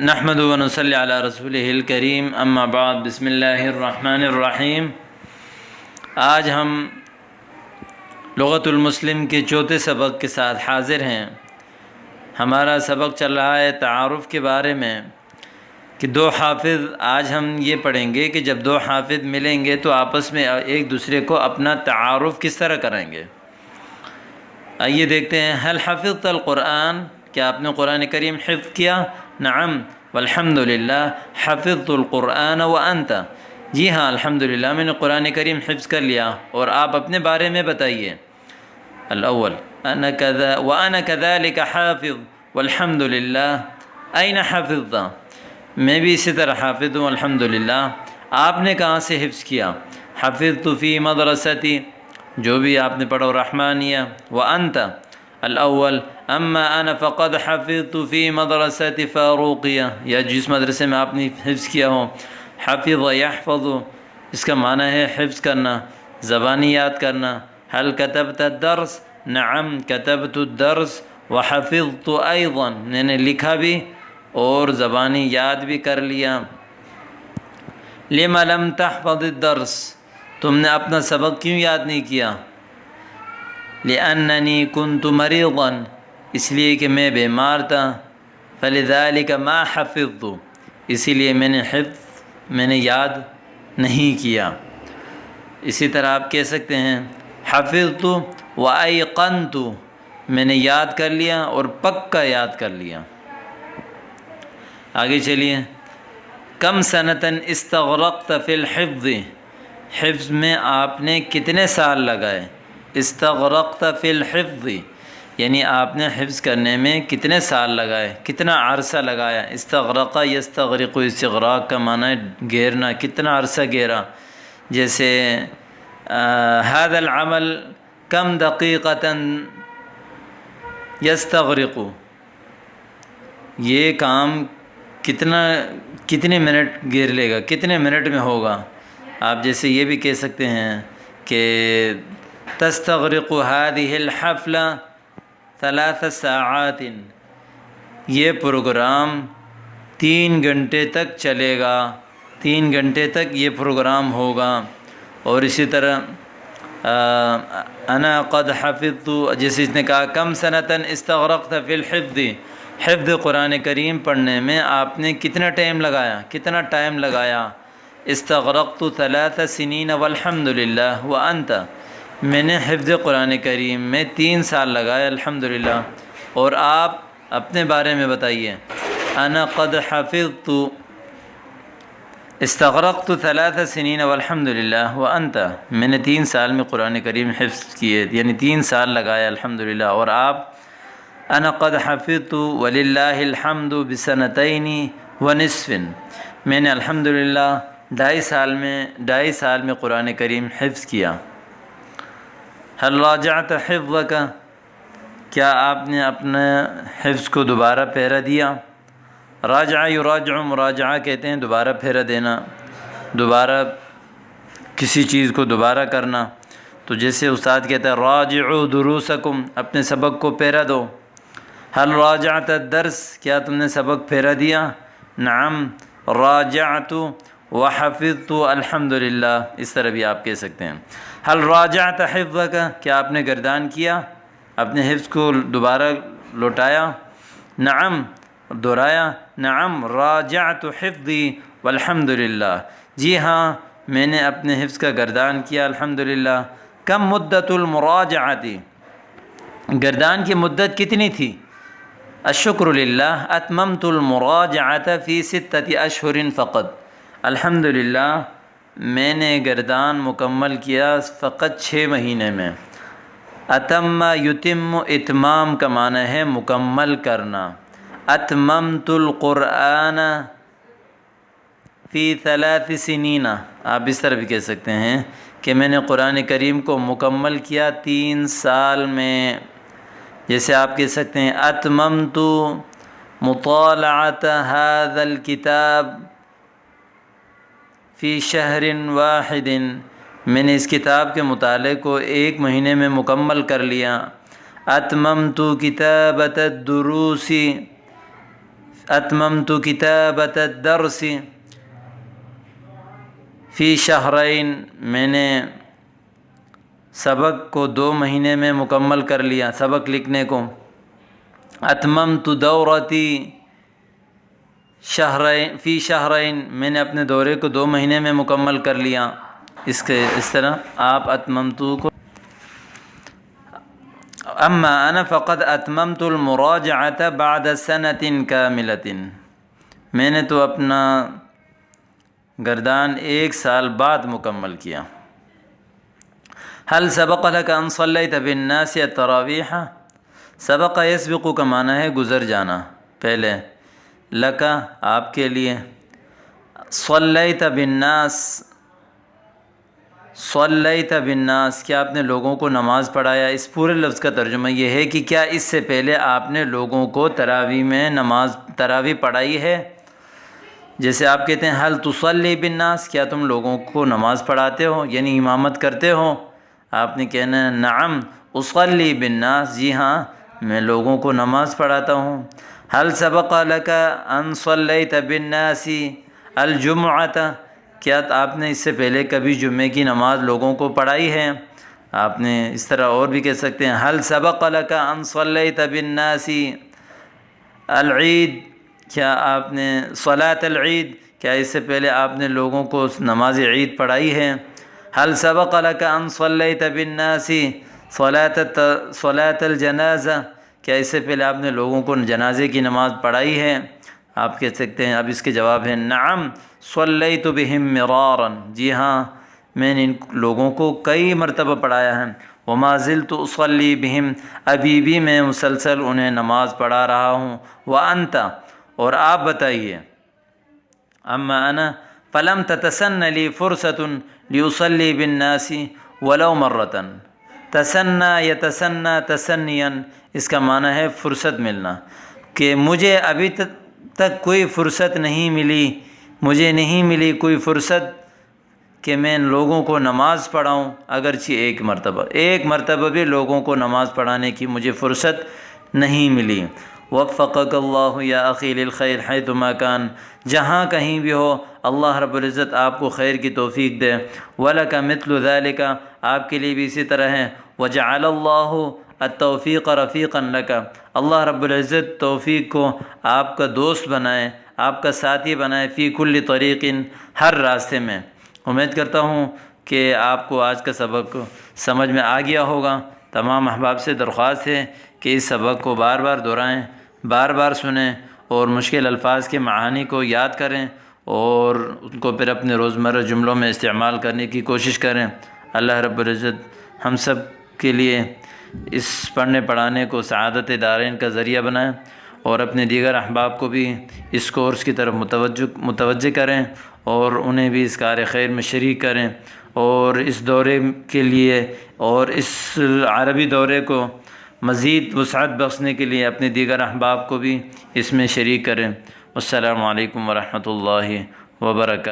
نحمد و نصلی علی رسولہ الکریم اما بعد بسم اللہ الرحمن الرحیم۔ آج ہم لغت المسلم کے چوتھے سبق کے ساتھ حاضر ہیں۔ ہمارا سبق چل رہا ہے تعارف کے بارے میں کہ دو حافظ، آج ہم یہ پڑھیں گے کہ جب دو حافظ ملیں گے تو آپس میں ایک دوسرے کو اپنا تعارف کس طرح کریں گے۔ آئیے دیکھتے ہیں۔ هل حفظت القرآن، کیا آپ نے قرآن کریم حفظ کیا؟ نعم والحمدللہ حفظت القرآن وانت، جی ہاں الحمدللہ میں نے قرآن کریم حفظ کر لیا۔ اور آپ اپنے بارے میں بتائیے۔ الاول وانا كذلك حافظ والحمدللہ این حفظت، میں بھی اسی طرح حافظ ہوں الحمدللہ۔ آپ نے کہاں سے حفظ کیا؟ حفظت فی مدرستی، جو بھی آپ نے پڑھا رحمانیہ۔ وانت الاول اما انا فقد حفظت فی مدرسۃ فاروقیہ، یا جس مدرسے میں آپ نے حفظ کیا ہو۔ حفظ یحفظ، اس کا معنی ہے حفظ کرنا، زبانی یاد کرنا۔ هل كتبت الدرس؟ نعم كتبت الدرس وحفظت ایضا، میں نے لکھا بھی اور زبانی یاد بھی کر لیا۔ لما لم تحفظ الدرس، تم نے اپنا سبق کیوں یاد نہیں کیا؟ لأننی كنت مریضا، اس لیے کہ میں بیمار تھا۔ فلذلك ما حفظت، اسی لیے میں نے یاد نہیں کیا۔ اسی طرح آپ کہہ سکتے ہیں حفظت وایقنت، میں نے یاد کر لیا اور پکا یاد کر لیا۔ آگے چلیے۔ کم سنتاً استغرقت فی الحفظ، حفظ میں آپ نے کتنے سال لگائے؟ استغرقت فی الحفظ یعنی آپ نے حفظ کرنے میں کتنے سال لگائے، کتنا عرصہ لگایا۔ استغرق یستغرق، استغراق کا معنی ہے گھیرنا، کتنا عرصہ گھیرا۔ جیسے هذا العمل کم دقیقۃ یستغرق، یہ کام کتنے منٹ گھیر لے گا، کتنے منٹ میں ہوگا۔ آپ جیسے یہ بھی کہہ سکتے ہیں کہ تستغرق هذه الحفلہ 3 ساعات، یہ پروگرام 3 گھنٹے تک چلے گا، 3 گھنٹے تک یہ پروگرام ہوگا۔ اور اسی طرح انا قد حفظت، جیسے اس نے کہا کم سنتاً استغرقت فی الحفظ، حفظ قرآن کریم پڑھنے میں آپ نے کتنا ٹائم لگایا۔ استغرقت 3 سنین والحمدللہ وانت، میں نے حفظ قرآن کریم میں 3 سال لگائے الحمدللہ۔ اور آپ اپنے بارے میں بتائیے۔ انا قد حفظت استغرقت 3 سنین والحمدللہ وانت، میں نے 3 سال میں قرآن کریم حفظ کیے، یعنی 3 سال لگائے الحمدللہ۔ اور آپ انا قد حفظت وللہ الحمد بسنتین ونصف، میں نے الحمدللہ 2.5 سال میں قرآن کریم حفظ کیا۔ هل راجعت حفظک، کیا آپ نے اپنے حفظ کو دوبارہ پھیرا دیا؟ راجع یراجع، مراجعہ کہتے ہیں دوبارہ پھیرا دینا، دوبارہ کسی چیز کو دوبارہ کرنا۔ تو جیسے استاد کہتا ہے راجعوا دروسکم، اپنے سبق کو پھیرا دو۔ هل راجعت الدرس، کیا تم نے سبق پھیرا دیا؟ نعم راجعت وحفظت الحمدللہ، اس طرح بھی آپ کہہ سکتے ہیں۔ هل راجعت حفظک، کیا آپ نے گردان کیا، اپنے حفظ کو دوبارہ لوٹایا؟ نعم دہرایا، نعم راجعت حفظی والحمدللہ، جی ہاں میں نے اپنے حفظ کا گردان کیا الحمدللہ۔ کم مدت المراجعۃ، گردان کی مدت کتنی تھی؟ الشکر للہ اتممت المراجعۃ فی 6 اشہر فقط، الحمدللہ میں نے گردان مکمل کیا فقط 6 مہینے میں۔ اتم یتم، اتمام کا معنی ہے مکمل کرنا۔ اتممت القرآن فی 3 سنین، آپ اس طرح بھی کہہ سکتے ہیں کہ میں نے قرآن کریم کو مکمل کیا 3 سال میں۔ جیسے آپ کہہ سکتے ہیں اتممت مطالعۃ ھذا الکتاب فی شہر واحد، میں نے اس کتاب کے مطالعے کو 1 مہینے میں مکمل کر لیا۔ اتممت کتابۃ الدروس اتممت کتابۃ الدرس فی شہرین، میں نے سبق کو 2 مہینے میں مکمل کر لیا، سبق لکھنے کو۔ اتممت دورتی شہرین فی شہرین، میں نے اپنے دورے کو 2 مہینے میں مکمل کر لیا۔ اس طرح آپ اتممتو کو، اما انا فقد اتممت المراجعۃ بعد سنۃ کاملۃ، میں نے تو اپنا گردان 1 سال بعد مکمل کیا۔ هل سبق لك ان صلیت بالناس التراویح، سبق یسبق کا معنی ہے گزر جانا، پہلے لکا آپ کے لیے، صلیت بالناس، صلیت بالناس کیا آپ نے لوگوں کو نماز پڑھایا؟ اس پورے لفظ کا ترجمہ یہ ہے کہ کیا اس سے پہلے آپ نے لوگوں کو تراویح میں تراویح پڑھائی ہے؟ جیسے آپ کہتے ہیں حل تصلی بالناس، کیا تم لوگوں کو نماز پڑھاتے ہو، یعنی امامت کرتے ہو؟ آپ نے کہنا ہے نعم اصلی بالناس، جی ہاں میں لوگوں کو نماز پڑھاتا ہوں۔ حل سبق لک ان صلیت بالناس الجمعۃ، کیا آپ نے اس سے پہلے کبھی جمعے کی نماز لوگوں کو پڑھائی ہے؟ آپ نے اس طرح اور بھی کہہ سکتے ہیں حل سبق لک ان صلیت بالناس العید، کیا آپ نے صلاۃ العید، کیا اس سے پہلے آپ نے لوگوں کو نماز عید پڑھائی ہے؟ حل سبق لک ان صلیت بالناس صلاۃ الجنازہ، کیا اس سے پہلے آپ نے لوگوں کو جنازے کی نماز پڑھائی ہے؟ آپ کہہ سکتے ہیں اب اس کے جواب ہے نعم صلیت بہم مرارا، جی ہاں میں نے ان لوگوں کو کئی مرتبہ پڑھایا ہے۔ وما زلت اصلی بہم، ابھی بھی میں مسلسل انہیں نماز پڑھا رہا ہوں۔ وانت، اور آپ بتائیے، اما انا فلم تتسن لی فرصۃ لیصلی بالناس ولو مرۃ، تسنى یتسنى تسنیا، اس کا معنی ہے فرصت ملنا، کہ مجھے ابھی تک کوئی فرصت نہیں ملی، مجھے نہیں ملی کوئی فرصت کہ میں لوگوں کو نماز پڑھاؤں، اگرچہ ایک مرتبہ بھی لوگوں کو نماز پڑھانے کی مجھے فرصت نہیں ملی۔ وفقک اللہ یا اخی للخیر حیثما کان، جہاں کہیں بھی ہو اللہ رب العزت آپ کو خیر کی توفیق دے۔ ولک مثل ذلک، آپ کے لیے بھی اسی طرح ہے۔ وجعل اللہ التوفیق رفیقا لک، اللہ رب العزت توفیق کو آپ کا دوست بنائے، آپ کا ساتھی بنائے، فی کل طریق، ہر راستے میں۔ امید کرتا ہوں کہ آپ کو آج کا سبق سمجھ میں آ گیا ہوگا۔ تمام احباب سے درخواست ہے کہ اس سبق کو بار بار دہرائیں، بار بار سنیں، اور مشکل الفاظ کے معانی کو یاد کریں اور ان کو پھر اپنے روزمرہ جملوں میں استعمال کرنے کی کوشش کریں۔ اللہ رب العزت ہم سب کے لیے اس پڑھنے پڑھانے کو سعادت دارین کا ذریعہ بنائیں، اور اپنے دیگر احباب کو بھی اس کورس کی طرف متوجہ کریں، اور انہیں بھی اس کار خیر میں شریک کریں، اور اس دورے کے لیے اور اس عربی دورے کو مزید وسعت بخشنے کے لیے اپنے دیگر احباب کو بھی اس میں شریک کریں۔ السلام علیکم ورحمۃ اللہ وبرکاتہ۔